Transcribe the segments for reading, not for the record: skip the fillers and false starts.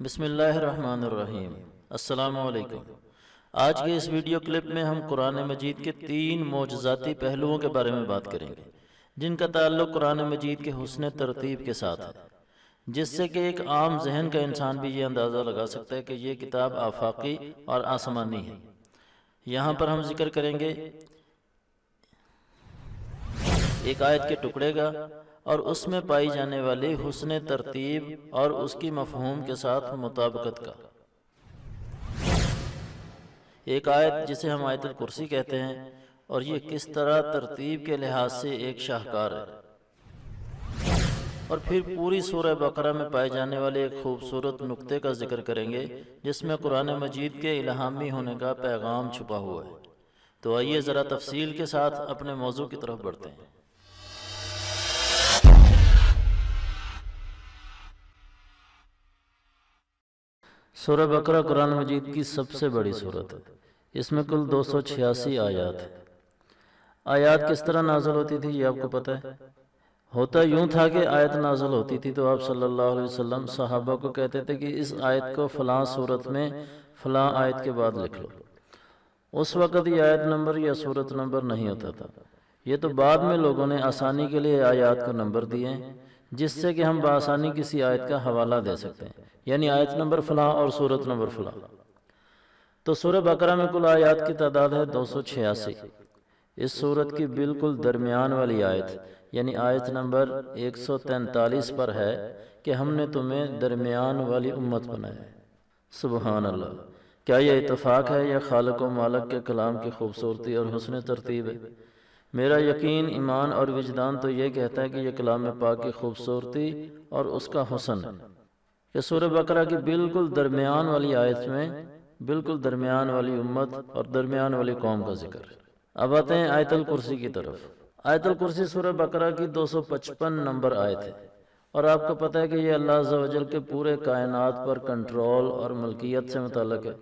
بسم اللہ الرحمن الرحیم۔ السلام علیکم۔ آج کے اس ویڈیو کلپ میں ہم قرآن مجید کے 3 معجزاتی پہلوؤں کے بارے میں بات کریں گے جن کا تعلق قرآن مجید کے حسن ترتیب کے ساتھ ہے، جس سے کہ ایک عام ذہن کا انسان بھی یہ اندازہ لگا سکتا ہے کہ یہ کتاب آفاقی اور آسمانی ہے۔ یہاں پر ہم ذکر کریں گے ایک آیت کے ٹکڑے کا اور اس میں پائی جانے والی حسن ترتیب اور اس کی مفہوم کے ساتھ مطابقت کا۔ ایک آیت جسے ہم آیت الکرسی کہتے ہیں، اور یہ کس طرح ترتیب کے لحاظ سے ایک شاہکار ہے۔ اور پھر پوری سورہ بقرہ میں پائے جانے والے ایک خوبصورت نقطے کا ذکر کریں گے جس میں قرآن مجید کے الہامی ہونے کا پیغام چھپا ہوا ہے۔ تو آئیے ذرا تفصیل کے ساتھ اپنے موضوع کی طرف بڑھتے ہیں۔ سورہ بقرہ قرآن مجید کی سب سے بڑی سورت ہے۔ اس میں کل 286 آیات ہیں۔ آیات کس طرح نازل ہوتی تھی یہ آپ کو پتہ ہے؟ ہوتا یوں تھا کہ آیت نازل ہوتی تھی تو آپ صلی اللہ علیہ وسلم صحابہ کو کہتے تھے کہ اس آیت کو فلاں سورت میں فلاں آیت کے بعد لکھ لو۔ اس وقت یہ آیت نمبر یا سورت نمبر نہیں ہوتا تھا، یہ تو بعد میں لوگوں نے آسانی کے لیے آیات کا نمبر دیے ہیں جس سے کہ ہم بآسانی کسی آیت کا حوالہ دے سکتے ہیں، یعنی آیت نمبر فلاں اور سورت نمبر فلاں۔ تو سورہ بقرہ میں کل آیات کی تعداد ہے 286۔ اس سورت کی بالکل درمیان والی آیت یعنی آیت نمبر 143 پر ہے کہ ہم نے تمہیں درمیان والی امت بنایا ہے۔ سبحان اللہ! کیا یہ اتفاق ہے یا خالق و مالک کے کلام کی خوبصورتی اور حسن ترتیب ہے؟ میرا یقین، ایمان اور وجدان تو یہ کہتا ہے کہ یہ کلام پاک کی خوبصورتی اور اس کا حسن ہے کہ سورہ بقرہ کی بالکل درمیان والی آیت میں بالکل درمیان والی امت اور درمیان والی قوم کا ذکر ہے۔ اب آتے ہیں آیت الکرسی کی طرف۔ آیت الکرسی سورہ بقرہ کی 255 نمبر آیت ہے، اور آپ کو پتہ ہے کہ یہ اللہ عز و جل کے پورے کائنات پر کنٹرول اور ملکیت سے متعلق ہے۔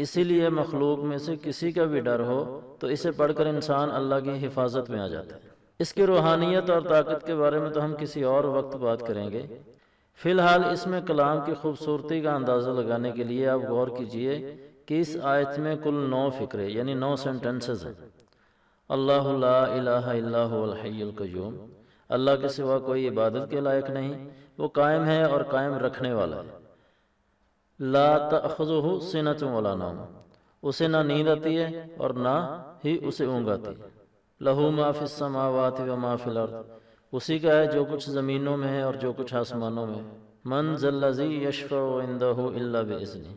اسی لیے مخلوق میں سے کسی کا بھی ڈر ہو تو اسے پڑھ کر انسان اللہ کی حفاظت میں آ جاتا ہے۔ اس کی روحانیت اور طاقت کے بارے میں تو ہم کسی اور وقت بات کریں گے۔ فی الحال اس میں کلام کی خوبصورتی کا اندازہ لگانے کے لیے آپ غور کیجئے کہ اس آیت میں کل 9 فقرے یعنی 9 سینٹنسز ہیں۔ اللہ لا الہ الا هو الحی القیوم، اللہ کے سوا کوئی عبادت کے لائق نہیں، وہ قائم ہے اور قائم رکھنے والا ہے۔ لا تأخذہ سنۃ ولا نوم، اسے نہ نیند آتی ہے اور نہ ہی اسے اونگ آتی ہے۔ لہ ما فی السماوات و ما فی الارض، اسی کا ہے جو کچھ زمینوں میں ہے اور جو کچھ آسمانوں میں ہے۔ من ذا الذی یشفع عندہ الا باذنہ،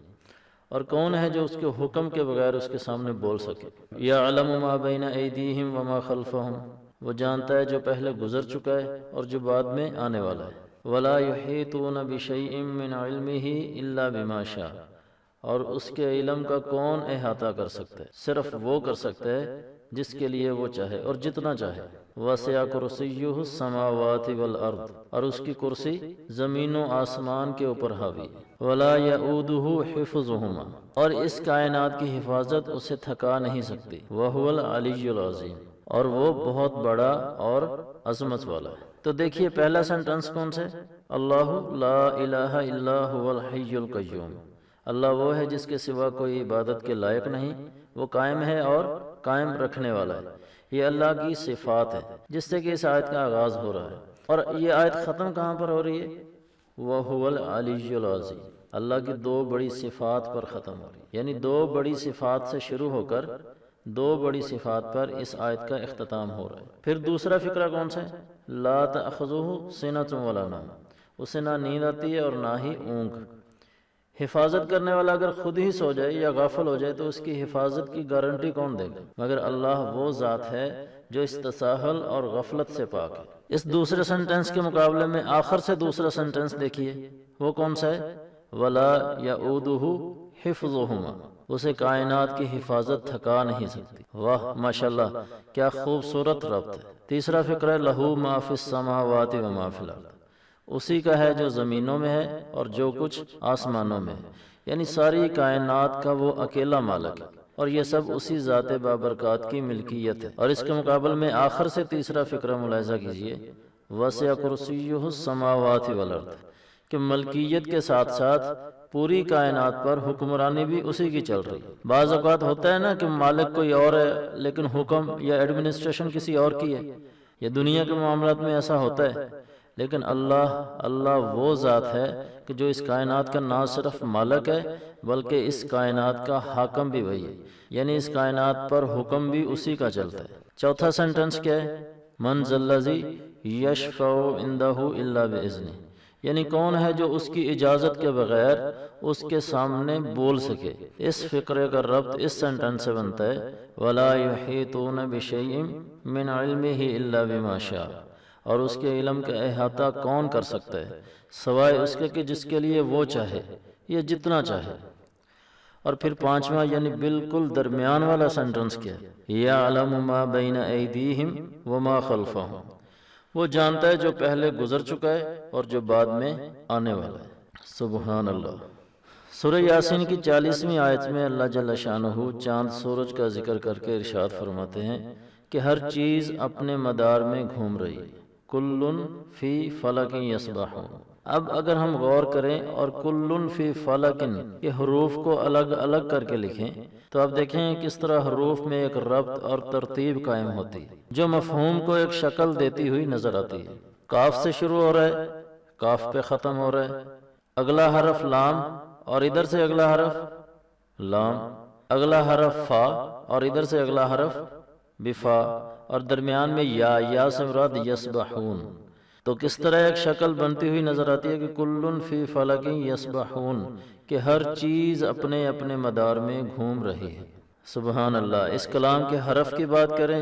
اور کون ہے جو اس کے حکم کے بغیر اس کے سامنے بول سکے۔ یعلم ما بین ایدیہم وما خلفہم، وہ جانتا ہے جو پہلے گزر چکا ہے اور جو بعد میں آنے والا ہے۔ ولا یحیطون بشیء من علمہ الا بما شاء، اور اس کے علم کا کون احاطہ کر سکتا ہے؟ صرف وہ کر سکتا ہے جس کے لیے وہ چاہے اور جتنا چاہے۔ وسع کرسیہ السماوات والارض، اور اس کی کرسی زمین و آسمان کے اوپر حاوی ہے۔ ولا یؤودہ حفظہما، اور اس کائنات کی حفاظت اسے تھکا نہیں سکتی۔ وہو العلی العظیم، اور وہ بہت بڑا اور عظمت والا ہے۔ تو دیکھیے پہلا سنٹنس کون سے؟ اللہ لا الہ الا هو الحی القیوم، اللہ وہ ہے جس کے سوا کوئی عبادت کے لائق نہیں، وہ قائم ہے اور قائم رکھنے والا ہے۔ یہ اللہ کی صفات ہے جس سے کہ اس آیت کا آغاز ہو رہا ہے، اور یہ آیت ختم کہاں پر ہو رہی ہے؟ وَهُوَ الْعَلِيُّ الْعَظِيمُ، اللہ کی 2 بڑی صفات پر ختم ہو رہی ہے، یعنی 2 بڑی صفات سے شروع ہو کر 2 بڑی صفات پر اس آیت کا اختتام ہو رہا ہے۔ پھر دوسرا فقرہ کون سا ہے؟ لا تأخذہ سنۃ ولا نوم، اسے نہ نیند آتی ہے اور نہ ہی اونگ۔ حفاظت کرنے والا اگر خود ہی سو جائے یا غافل ہو جائے تو اس کی حفاظت کی گارنٹی کون دے گا؟ مگر اللہ وہ ذات ہے جو اس تساہل اور غفلت سے پاک ہے۔ اس دوسرے سنٹنس کے مقابلے میں آخر سے دوسرا سنٹنس دیکھیے، وہ کون سا ہے؟ ولا یؤودہ حفظہما، اسے کائنات کی حفاظت تھکا نہیں سکتی۔ واہ ماشاءاللہ، کیا خوبصورت ربط ہے۔ تیسرا فقرہ لہ ما فی السماوات و ما فی الارض، اسی کا ہے جو زمینوں میں ہے اور جو کچھ آسمانوں میں ہے، یعنی ساری کائنات کا وہ اکیلا مالک ہے، اور یہ سب اسی ذات بابرکات کی ملکیت ہے۔ اور اس کے مقابل میں آخر سے تیسرا فقرہ ملاحظہ کیجئے، وسع کرسیہ السماوات والارض، کہ ملکیت کے ساتھ ساتھ پوری کائنات پر حکمرانی بھی اسی کی چل رہی ہے۔ بعض اوقات ہوتا ہے نا کہ مالک کوئی اور ہے لیکن حکم یا ایڈمنسٹریشن کسی اور کی ہے، یہ دنیا کے معاملات میں ایسا ہوتا ہے، لیکن اللہ وہ ذات ہے کہ جو اس کائنات کا نہ صرف مالک ہے بلکہ اس کائنات کا حاکم بھی وہی ہے، یعنی اس کائنات پر حکم بھی اسی کا چلتا ہے۔ چوتھا سنٹنس کیا ہے؟ من ذا الذی یشفع عندہ الا باذنہ، یعنی کون ہے جو اس کی اجازت کے بغیر اس کے سامنے بول سکے۔ اس فقرے کا ربط اس سنٹنس سے بنتا ہے وَلَا يُحِيطُونَ بِشَيْءٍ مِّنْ عِلْمِهِ إِلَّا بِمَا شَاءَ، اور اس کے علم کا احاطہ کون کر سکتا ہے سوائے اس کے کہ جس کے لیے وہ چاہے یا جتنا چاہے۔ اور پھر پانچواں یعنی بالکل درمیان والا سنٹنس کیا ہے؟ يَعْلَمُ مَا بَيْنَ أَيْدِيهِمْ وَمَا خَلْفَهُمْ، وہ جانتا ہے جو پہلے گزر چکا ہے اور جو بعد میں آنے والا ہے۔ سبحان اللہ۔ سورہ یاسین کی 40ویں آیت میں اللہ جل شانہ چاند سورج کا ذکر کر کے ارشاد فرماتے ہیں کہ ہر چیز اپنے مدار میں گھوم رہی ہے، کلٌ فی فلک یسبحون۔ اب اگر ہم غور کریں اور کلٌ فی فلک کے حروف کو الگ الگ کر کے لکھیں تو آپ دیکھیں کس طرح حروف میں ایک ربط اور ترتیب قائم ہوتی ہے جو مفہوم کو ایک شکل دیتی ہوئی نظر آتی ہے۔ کاف سے شروع ہو رہا ہے، کاف پہ ختم ہو رہا ہے، اگلا حرف لام اور ادھر سے اگلا حرف لام، اگلا حرف فا اور ادھر سے اگلا حرف بفا، اور درمیان میں یا سے مراد یسبحون۔ تو کس طرح ایک شکل بنتی ہوئی نظر آتی ہے کہ کلٌ فی فلک یسبحون، کہ ہر چیز اپنے اپنے مدار میں گھوم رہی ہے۔ سبحان اللہ۔ اس کلام کے حرف کی بات کریں،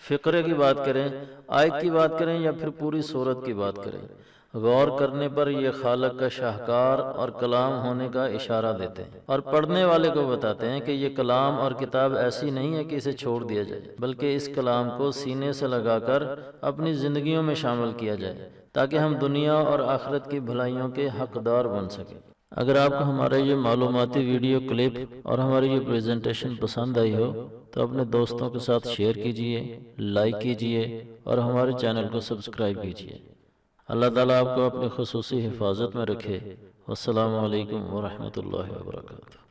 فقرے کی بات کریں، آیت کی بات کریں یا پھر پوری سورت کی بات کریں، غور کرنے پر یہ خالق کا شاہکار اور کلام ہونے کا اشارہ دیتے ہیں، اور پڑھنے والے کو بتاتے ہیں کہ یہ کلام اور کتاب ایسی نہیں ہے کہ اسے چھوڑ دیا جائے، بلکہ اس کلام کو سینے سے لگا کر اپنی زندگیوں میں شامل کیا جائے تاکہ ہم دنیا اور آخرت کی بھلائیوں کے حقدار بن سکیں۔ اگر آپ کو ہمارا یہ معلوماتی ویڈیو کلپ اور ہماری یہ پریزنٹیشن پسند آئی ہو تو اپنے دوستوں کے ساتھ شیئر کیجئے، لائک کیجئے اور ہمارے چینل کو سبسکرائب کیجئے۔ اللہ تعالیٰ آپ کو اپنی خصوصی حفاظت میں رکھے۔ والسلام علیکم ورحمۃ اللہ وبرکاتہ۔